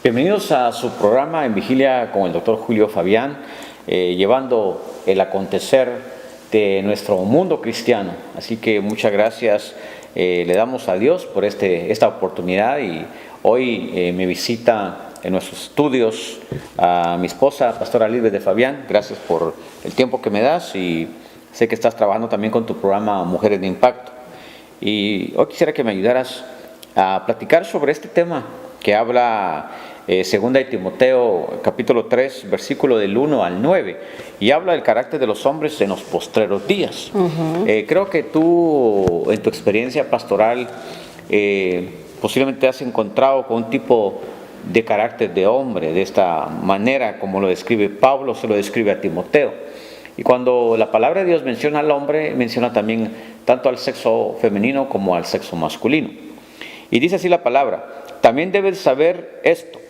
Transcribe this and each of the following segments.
Bienvenidos a su programa En Vigilia con el Dr. Julio Fabián, llevando el acontecer de nuestro mundo cristiano. Así que muchas gracias le damos a Dios por esta oportunidad, y hoy me visita en nuestros estudios a mi esposa, Pastora Lisbeth de Fabián. Gracias por el tiempo que me das, y sé que estás trabajando también con tu programa Mujeres de Impacto. Y hoy quisiera que me ayudaras a platicar sobre este tema que habla segunda de Timoteo, capítulo 3, versículo del 1 al 9, y habla del carácter de los hombres en los postreros días. Creo que tú, en tu experiencia pastoral, posiblemente te has encontrado con un tipo de carácter de hombre, de esta manera como lo describe Pablo, se lo describe a Timoteo. Y cuando la palabra de Dios menciona al hombre, menciona también tanto al sexo femenino como al sexo masculino. Y dice así la palabra: también debes saber esto,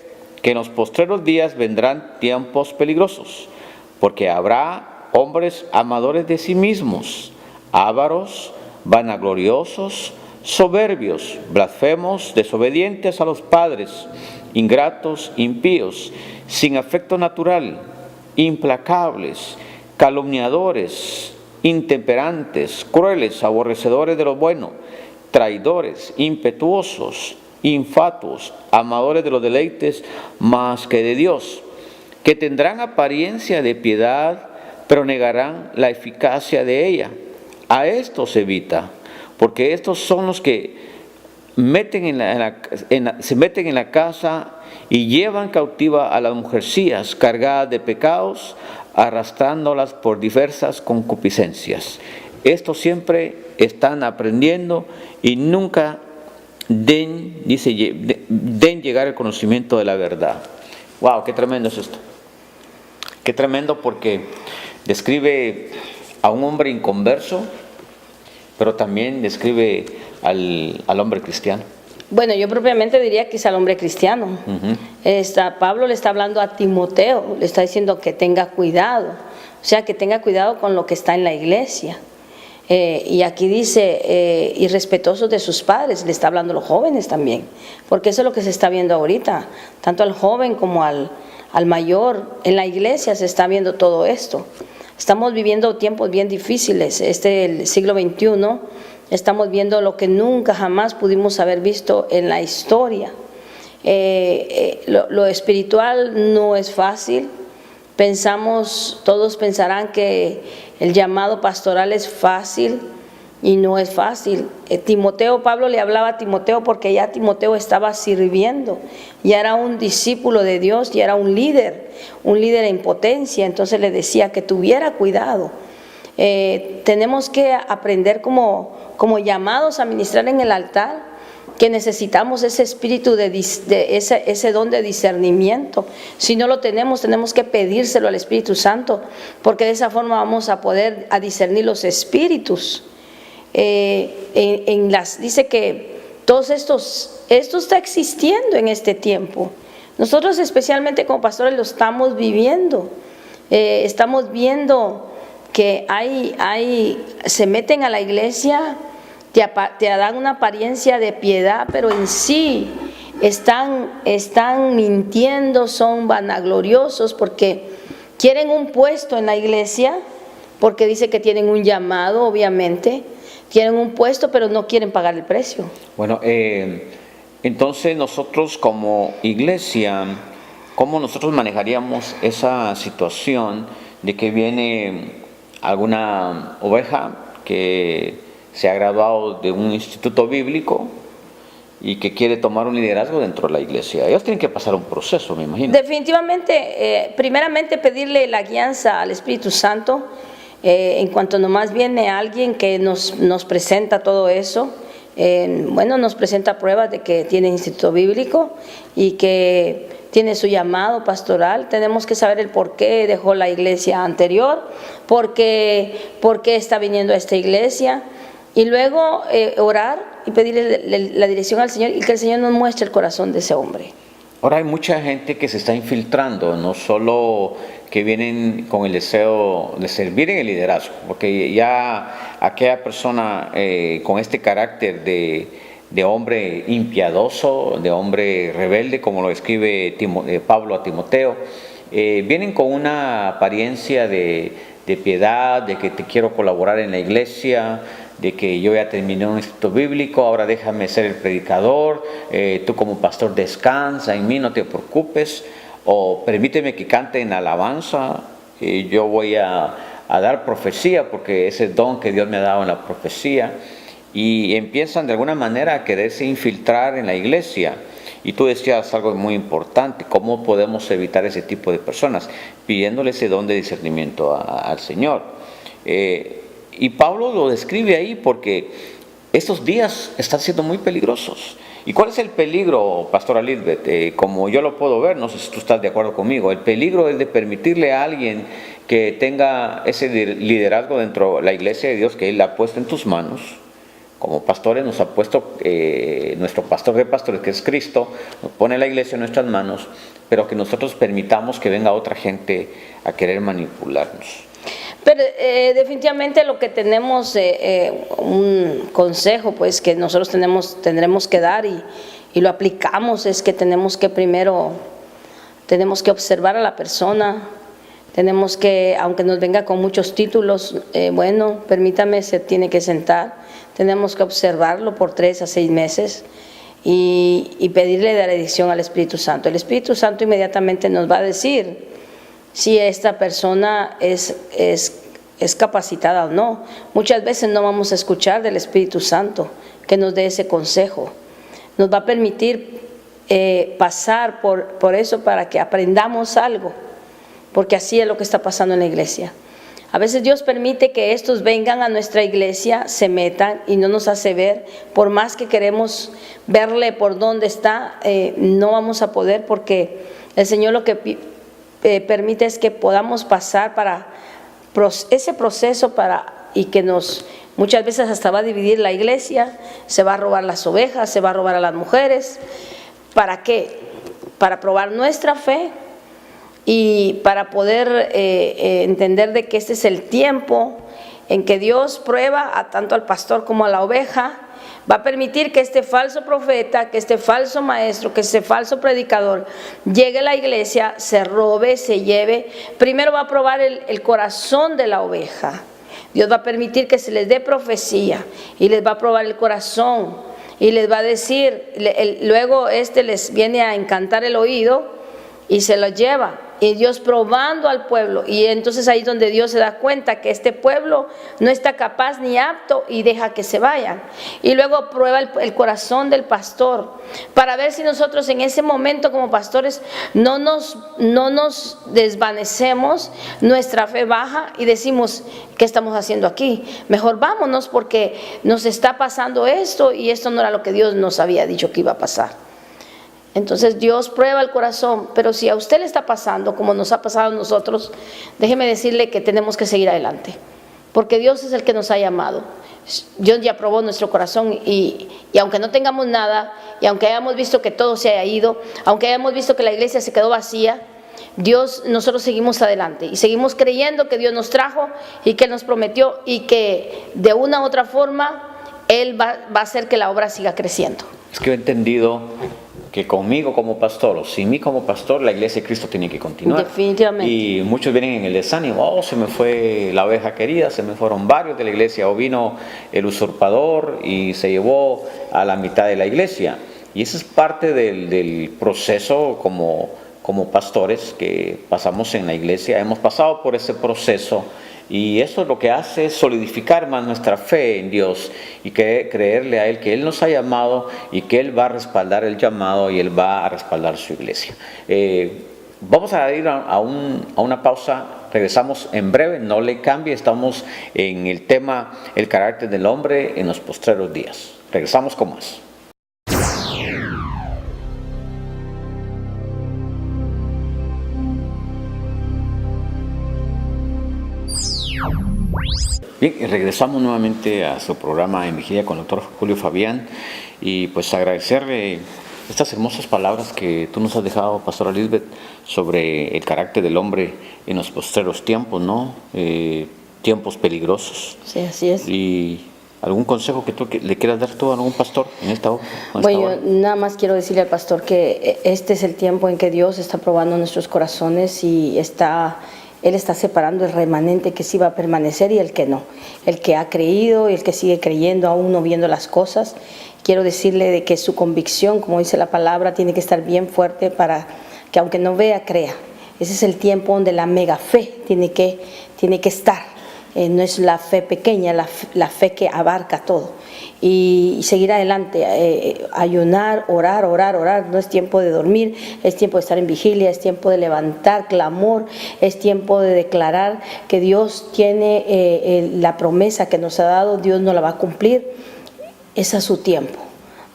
que en los postreros días vendrán tiempos peligrosos, porque habrá hombres amadores de sí mismos, ávaros, vanagloriosos, soberbios, blasfemos, desobedientes a los padres, ingratos, impíos, sin afecto natural, implacables, calumniadores, intemperantes, crueles, aborrecedores de lo bueno, traidores, impetuosos, infatuos, amadores de los deleites más que de Dios, que tendrán apariencia de piedad, pero negarán la eficacia de ella. A estos evita, porque estos son los que se meten en la casa y llevan cautiva a las mujercillas cargadas de pecados, arrastrándolas por diversas concupiscencias. Estos siempre están aprendiendo y nunca den llegar al conocimiento de la verdad. Wow, qué tremendo es esto. Qué tremendo, porque describe a un hombre inconverso, pero también describe al hombre cristiano. Bueno, yo propiamente diría que es al hombre cristiano. Pablo le está hablando a Timoteo, le está diciendo que tenga cuidado, o sea, que tenga cuidado con lo que está en la iglesia. Y aquí dice, irrespetuosos de sus padres, le está hablando a los jóvenes también, porque eso es lo que se está viendo ahorita, tanto al joven como al mayor. En la iglesia se está viendo todo esto. Estamos viviendo tiempos bien difíciles, el siglo XXI. Estamos viendo lo que nunca jamás pudimos haber visto en la historia. Lo espiritual no es fácil. Todos pensarán que el llamado pastoral es fácil, y no es fácil. Pablo le hablaba a Timoteo porque ya Timoteo estaba sirviendo, ya era un discípulo de Dios, ya era un líder en potencia. Entonces le decía que tuviera cuidado. Tenemos que aprender como llamados a ministrar en el altar, que necesitamos ese espíritu ese don de discernimiento. Si no lo tenemos que pedírselo al Espíritu Santo, porque de esa forma vamos a poder discernir los espíritus. Dice que todos esto está existiendo en este tiempo. Nosotros, especialmente como pastores, lo estamos viviendo. Estamos viendo que se meten a la iglesia, te dan una apariencia de piedad, pero en sí están mintiendo, son vanagloriosos, porque quieren un puesto en la iglesia, porque dice que tienen un llamado, obviamente, quieren un puesto, pero no quieren pagar el precio. Bueno, entonces nosotros como iglesia, ¿cómo nosotros manejaríamos esa situación de que viene alguna oveja que se ha graduado de un instituto bíblico y que quiere tomar un liderazgo dentro de la iglesia? Ellos tienen que pasar un proceso, me imagino. Definitivamente, primeramente pedirle la guianza al Espíritu Santo. En cuanto nomás viene alguien que nos presenta todo eso, nos presenta pruebas de que tiene instituto bíblico y que tiene su llamado pastoral. Tenemos que saber el por qué dejó la iglesia anterior, por qué está viniendo a esta iglesia, y luego orar y pedirle la dirección al Señor, y que el Señor nos muestre el corazón de ese hombre. Ahora hay mucha gente que se está infiltrando, no solo que vienen con el deseo de servir en el liderazgo, porque ya aquella persona con este carácter de de hombre impiadoso, de hombre rebelde, como lo escribe Pablo a Timoteo. Vienen con una apariencia de piedad, de que te quiero colaborar en la iglesia, de que yo ya terminé un instituto bíblico, ahora déjame ser el predicador, tú como pastor descansa en mí, no te preocupes, o permíteme que cante en alabanza, yo voy a dar profecía porque ese don que Dios me ha dado en la profecía, y empiezan de alguna manera a quererse infiltrar en la iglesia. Y tú decías algo muy importante: ¿cómo podemos evitar ese tipo de personas? Pidiéndole ese don de discernimiento al Señor. Y Pablo lo describe ahí porque estos días están siendo muy peligrosos. ¿Y cuál es el peligro, Pastora Lisbeth? Como yo lo puedo ver, no sé si tú estás de acuerdo conmigo, el peligro es de permitirle a alguien que tenga ese liderazgo dentro de la iglesia de Dios que Él ha puesto en tus manos. Como pastores nos ha puesto nuestro pastor de pastores, que es Cristo, nos pone la iglesia en nuestras manos, pero que nosotros permitamos que venga otra gente a querer manipularnos. Pero definitivamente lo que tenemos, un consejo pues que nosotros tendremos que dar y lo aplicamos, es que tenemos que primero, tenemos que observar a la persona, tenemos que, aunque nos venga con muchos títulos, bueno, permítame, se tiene que sentar, tenemos que observarlo por 3 a 6 meses y pedirle la dirección al Espíritu Santo. El Espíritu Santo inmediatamente nos va a decir si esta persona es capacitada o no. Muchas veces no vamos a escuchar del Espíritu Santo que nos dé ese consejo. Nos va a permitir pasar por eso para que aprendamos algo, porque así es lo que está pasando en la iglesia. A veces Dios permite que estos vengan a nuestra iglesia, se metan y no nos hace ver. Por más que queremos verle por dónde está, no vamos a poder, porque el Señor lo que permite es que podamos pasar para ese proceso y que muchas veces hasta va a dividir la iglesia, se va a robar las ovejas, se va a robar a las mujeres. ¿Para qué? Para probar nuestra fe y para poder entender de que este es el tiempo en que Dios prueba tanto al pastor como a la oveja. Va a permitir que este falso profeta, que este falso maestro, que este falso predicador llegue a la iglesia, se robe, se lleve. Primero va a probar el corazón de la oveja. Dios va a permitir que se les dé profecía y les va a probar el corazón y les va a decir, luego les viene a encantar el oído y se lo lleva. Y Dios probando al pueblo, y entonces ahí es donde Dios se da cuenta que este pueblo no está capaz ni apto y deja que se vayan. Y luego prueba el corazón del pastor para ver si nosotros en ese momento como pastores no nos desvanecemos, nuestra fe baja y decimos: ¿qué estamos haciendo aquí? Mejor vámonos, porque nos está pasando esto y esto no era lo que Dios nos había dicho que iba a pasar. Entonces Dios prueba el corazón, pero si a usted le está pasando como nos ha pasado a nosotros, déjeme decirle que tenemos que seguir adelante, porque Dios es el que nos ha llamado. Dios ya probó nuestro corazón y aunque no tengamos nada, y aunque hayamos visto que todo se haya ido, aunque hayamos visto que la iglesia se quedó vacía, nosotros seguimos adelante y seguimos creyendo que Dios nos trajo y que Él nos prometió y que de una u otra forma Él va a hacer que la obra siga creciendo. Es que he entendido que conmigo como pastor o sin mí como pastor, la iglesia de Cristo tiene que continuar. Definitivamente. Y muchos vienen en el desánimo: se me fue la oveja querida, se me fueron varios de la iglesia, o vino el usurpador y se llevó a la mitad de la iglesia. Y eso es parte del proceso como pastores que pasamos en la iglesia. Hemos pasado por ese proceso. Y eso lo que hace es solidificar más nuestra fe en Dios y creerle a Él que Él nos ha llamado y que Él va a respaldar el llamado y Él va a respaldar su iglesia. Vamos a ir a una pausa, regresamos en breve, no le cambie, estamos en el tema el carácter del hombre en los postreros días. Regresamos con más. Bien, regresamos nuevamente a su programa En Vigilia con el Dr. Julio Fabián, y pues agradecerle estas hermosas palabras que tú nos has dejado, Pastora Lisbeth, sobre el carácter del hombre en los postreros tiempos, ¿no? Tiempos peligrosos. Sí, así es. Y ¿Algún consejo que tú le quieras dar tú a algún pastor en esta hora? Bueno, yo nada más quiero decirle al pastor que este es el tiempo en que Dios está probando nuestros corazones y Él está separando el remanente que sí va a permanecer y el que no. El que ha creído y el que sigue creyendo, aún no viendo las cosas. Quiero decirle de que su convicción, como dice la palabra, tiene que estar bien fuerte para que aunque no vea, crea. Ese es el tiempo donde la mega fe tiene que estar. No es la fe pequeña, la fe que abarca todo. Y seguir adelante, ayunar, orar. No es tiempo de dormir, es tiempo de estar en vigilia, es tiempo de levantar clamor, es tiempo de declarar que Dios tiene la promesa que nos ha dado, Dios nos la va a cumplir. Ese es su tiempo.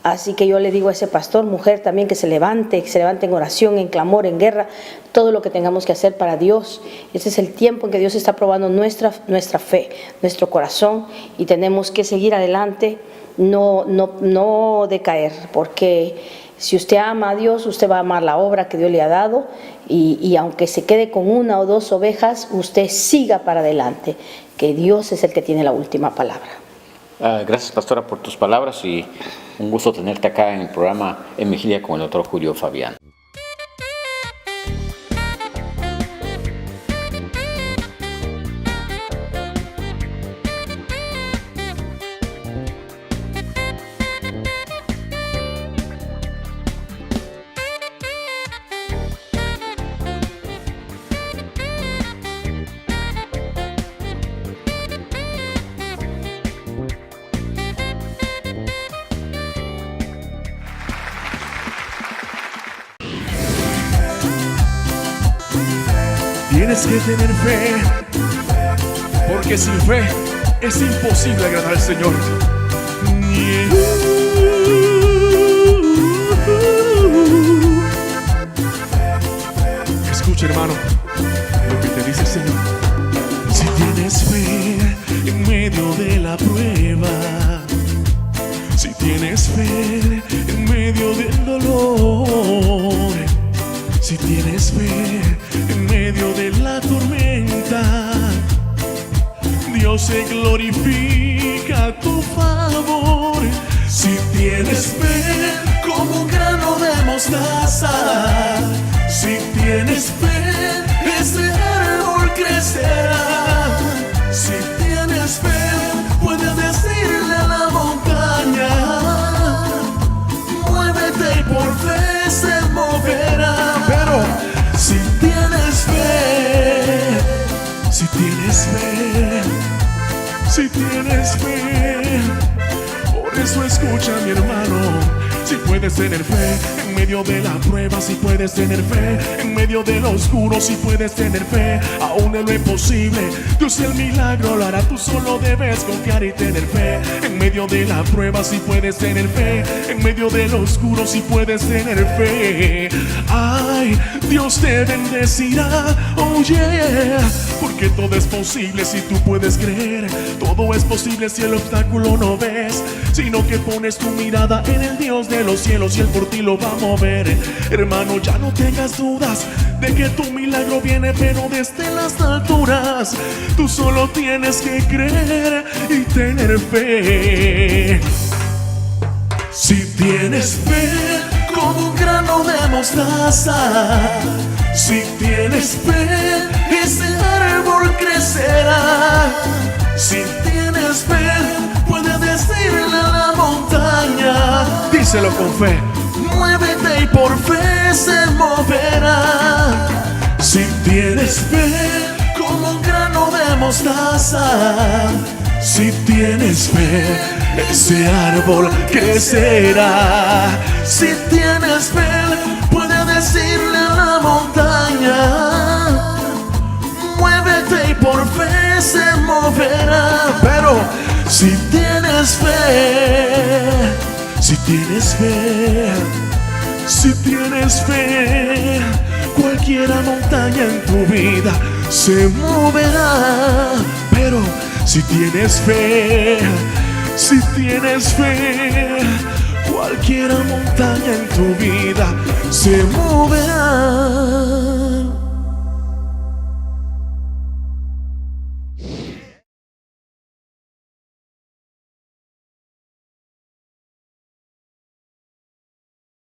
Así que yo le digo a ese pastor, mujer también, que se levante en oración, en clamor, en guerra, todo lo que tengamos que hacer para Dios. Ese es el tiempo en que Dios está probando nuestra fe, nuestro corazón, y tenemos que seguir adelante, no decaer, porque si usted ama a Dios, usted va a amar la obra que Dios le ha dado, y aunque se quede con 1 o 2 ovejas, usted siga para adelante, que Dios es el que tiene la última palabra. Gracias, pastora, por tus palabras y un gusto tenerte acá en el programa En Vigilia con el doctor Julio Fabián. Tienes que tener fe, porque sin fe es imposible agradar al Señor. Escucha, hermano, lo que te dice el Señor. Si tienes fe en medio de la prueba, si tienes fe en medio del dolor, si tienes fe en medio de la tormenta, Dios se glorifica a tu favor. Si tienes fe como un grano de mostaza, si tienes fe, ese árbol crecerá. Si tienes fe, puedes decirle a la montaña, muévete, y por fe se moverá. Pero si tienes fe, si tienes fe, si tienes fe, por eso escucha, mi hermano. Si puedes tener fe en medio de la prueba, si puedes tener fe en medio de lo oscuro, si puedes tener fe aún en lo imposible, Dios el milagro lo hará. Tú solo debes confiar y tener fe en medio de la prueba, si puedes tener fe en medio de lo oscuro, si puedes tener fe. Ay, Dios te bendecirá, oh yeah, porque todo es posible si tú puedes creer. Todo es posible si el obstáculo no ves, sino que pones tu mirada en el Dios de los cielos y Él por ti lo va a mover. Hermano, ya no tengas dudas de que tu milagro viene, pero desde las alturas. Tú solo tienes que creer y tener fe. Si tienes fe como un grano de mostaza, si tienes fe, ese árbol crecerá. Si tienes fe, puedes decirle a la montaña, díselo con fe, muévete, y por fe se moverá. Si tienes fe como un grano de mostaza, si tienes fe, ese árbol crecerá. Si tienes fe, puedes decirle a la montaña, muévete, y por fe se moverá. Pero si tienes fe, si tienes fe, si tienes fe, cualquier montaña en tu vida se moverá. Pero si tienes fe, si tienes fe, cualquier montaña en tu vida se moverá.